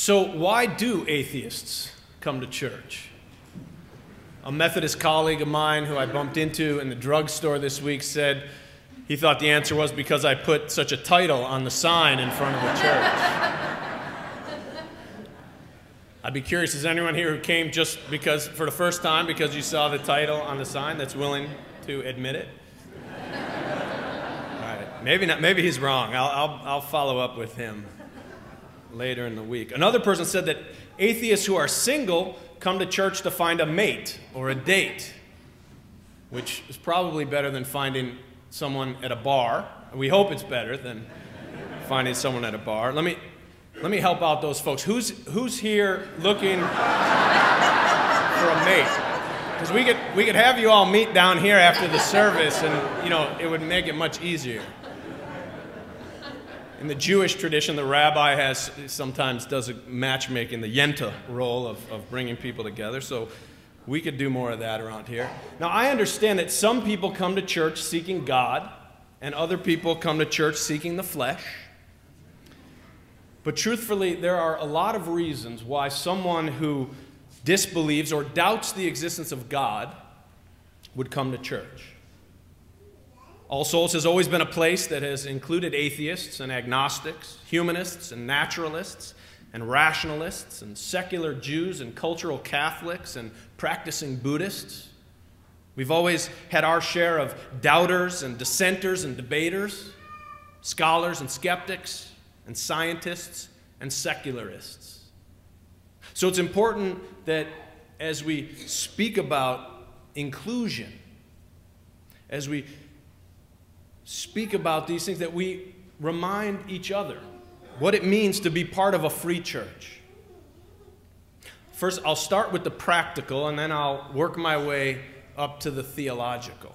So why do atheists come to church? A Methodist colleague of mine who I bumped into in the drugstore this week said he thought the answer was because I put such a title on the sign in front of the church. I'd be curious, is anyone here who came just because, for the first time, because you saw the title on the sign that's willing to admit it? All right, maybe not. Maybe he's wrong. I'll follow up with him later in the week. Another person said that atheists who are single come to church to find a mate or a date, which is probably better than finding someone at a bar. We hope it's better than finding someone at a bar. Let me help out those folks. Who's here looking for a mate? Because we could have you all meet down here after the service, and it would make it much easier. In the Jewish tradition, the rabbi sometimes does a matchmaking, the yenta role of bringing people together, so we could do more of that around here. Now, I understand that some people come to church seeking God, and other people come to church seeking the flesh. But truthfully, there are a lot of reasons why someone who disbelieves or doubts the existence of God would come to church. All Souls has always been a place that has included atheists and agnostics, humanists and naturalists, and rationalists, and secular Jews and cultural Catholics and practicing Buddhists. We've always had our share of doubters and dissenters and debaters, scholars and skeptics, and scientists and secularists. So it's important that as we speak about inclusion, as we speak about these things, that we remind each other what it means to be part of a free church. First, I'll start with the practical, and then I'll work my way up to the theological.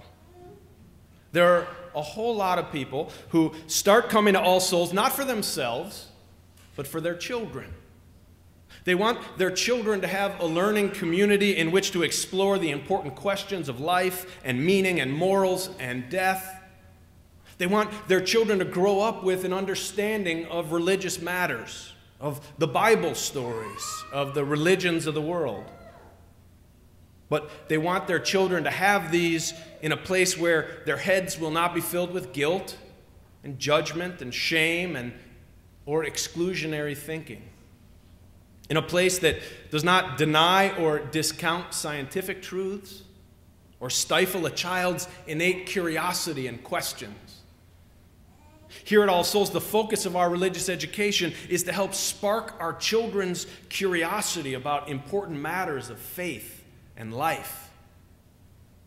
There are a whole lot of people who start coming to All Souls not for themselves, but for their children. They want their children to have a learning community in which to explore the important questions of life and meaning and morals and death. They want their children to grow up with an understanding of religious matters, of the Bible stories, of the religions of the world. But they want their children to have these in a place where their heads will not be filled with guilt and judgment and shame or exclusionary thinking. In a place that does not deny or discount scientific truths or stifle a child's innate curiosity and questions. Here at All Souls, the focus of our religious education is to help spark our children's curiosity about important matters of faith and life.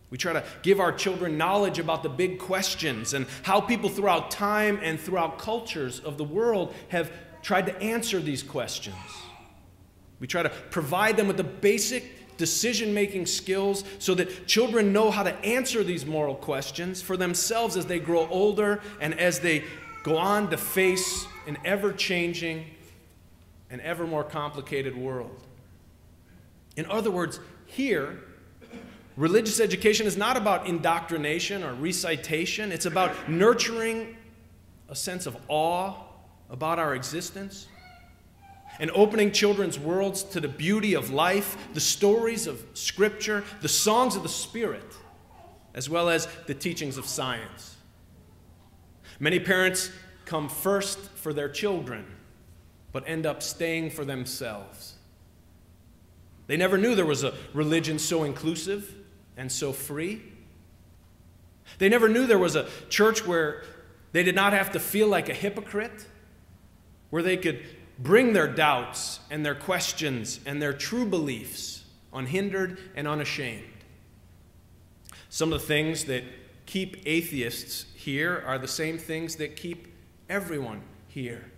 We try to give our children knowledge about the big questions and how people throughout time and throughout cultures of the world have tried to answer these questions. We try to provide them with the basic decision-making skills so that children know how to answer these moral questions for themselves as they grow older and as they go on to face an ever-changing and ever more complicated world. In other words, here, religious education is not about indoctrination or recitation. It's about nurturing a sense of awe about our existence and opening children's worlds to the beauty of life, the stories of Scripture, the songs of the Spirit, as well as the teachings of science. Many parents come first for their children, but end up staying for themselves. They never knew there was a religion so inclusive and so free. They never knew there was a church where they did not have to feel like a hypocrite, where they could bring their doubts and their questions and their true beliefs unhindered and unashamed. Some of the things that keep atheists here are the same things that keep everyone here.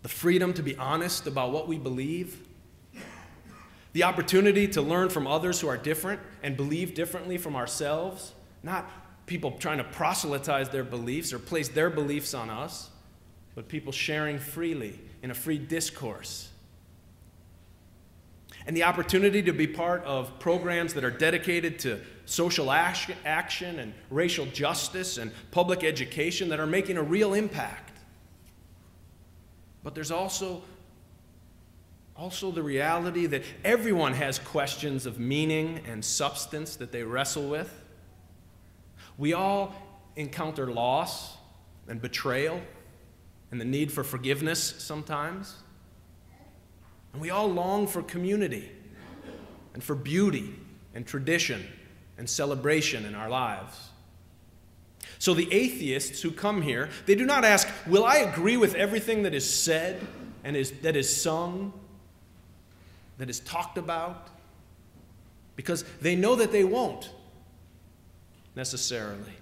The freedom to be honest about what we believe, the opportunity to learn from others who are different and believe differently from ourselves, not people trying to proselytize their beliefs or place their beliefs on us, but people sharing freely in a free discourse. And the opportunity to be part of programs that are dedicated to social action and racial justice and public education that are making a real impact. But there's also also the reality that everyone has questions of meaning and substance that they wrestle with. We all encounter loss and betrayal and the need for forgiveness sometimes. And we all long for community and for beauty and tradition and celebration in our lives. So the atheists who come here, they do not ask, will I agree with everything that is said and that is sung, that is talked about? Because they know that they won't necessarily.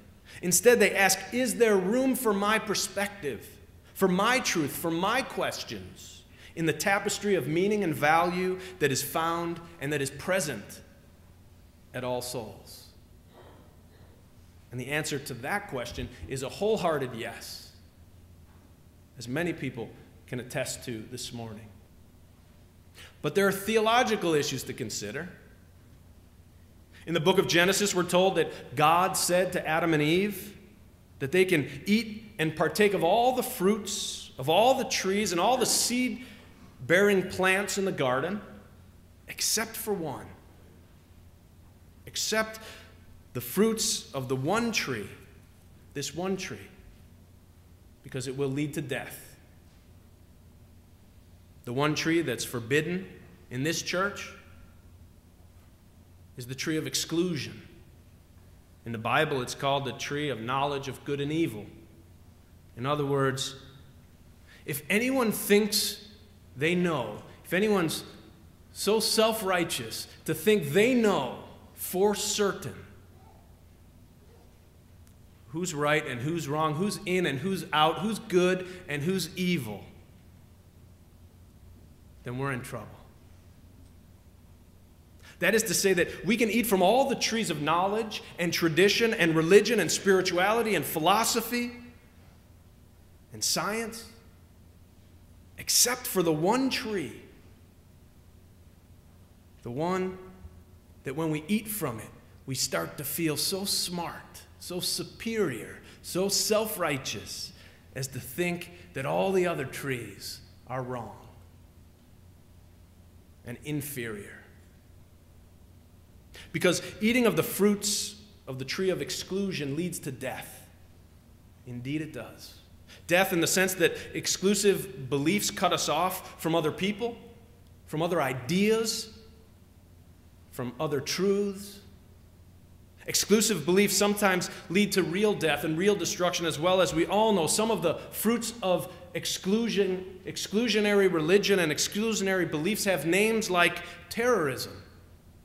Instead, they ask, is there room for my perspective, for my truth, for my questions in the tapestry of meaning and value that is found and that is present at All Souls? And the answer to that question is a wholehearted yes, as many people can attest to this morning. But there are theological issues to consider. In the book of Genesis, we're told that God said to Adam and Eve that they can eat and partake of all the fruits, of all the trees, and all the seed-bearing plants in the garden, except for one. Except the fruits of the one tree, this one tree, because it will lead to death. The one tree that's forbidden in this church is the tree of exclusion. In the Bible, it's called the tree of knowledge of good and evil. In other words, if anyone thinks they know, if anyone's so self-righteous to think they know for certain who's right and who's wrong, who's in and who's out, who's good and who's evil, then we're in trouble. That is to say that we can eat from all the trees of knowledge and tradition and religion and spirituality and philosophy and science, except for the one tree, the one that when we eat from it, we start to feel so smart, so superior, so self-righteous as to think that all the other trees are wrong and inferior. Because eating of the fruits of the tree of exclusion leads to death. Indeed it does. Death in the sense that exclusive beliefs cut us off from other people, from other ideas, from other truths. Exclusive beliefs sometimes lead to real death and real destruction as well. As we all know, some of the fruits of exclusionary religion and exclusionary beliefs have names like terrorism,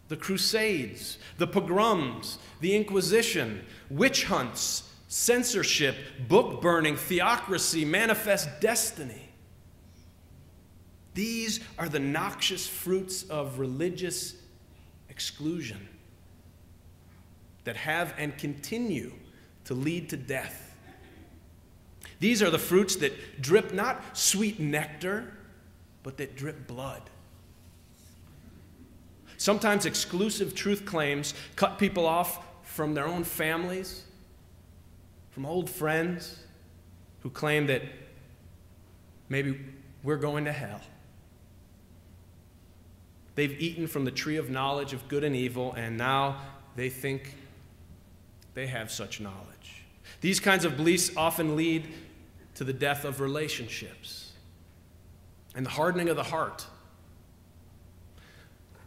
the Crusades, the pogroms, the Inquisition, witch hunts, censorship, book burning, theocracy, manifest destiny. These are the noxious fruits of religious exclusion that have and continue to lead to death. These are the fruits that drip not sweet nectar, but that drip blood. Sometimes exclusive truth claims cut people off from their own families, from old friends who claim that maybe we're going to hell. They've eaten from the tree of knowledge of good and evil, and now they think they have such knowledge. These kinds of beliefs often lead to the death of relationships and the hardening of the heart.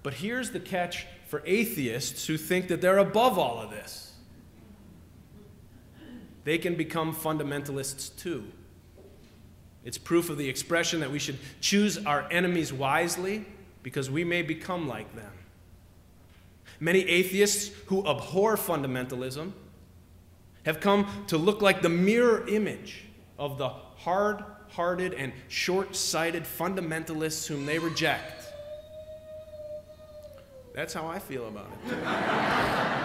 But here's the catch for atheists who think that they're above all of this. They can become fundamentalists too. It's proof of the expression that we should choose our enemies wisely because we may become like them. Many atheists who abhor fundamentalism have come to look like the mirror image of the hard-hearted and short-sighted fundamentalists whom they reject. That's how I feel about it.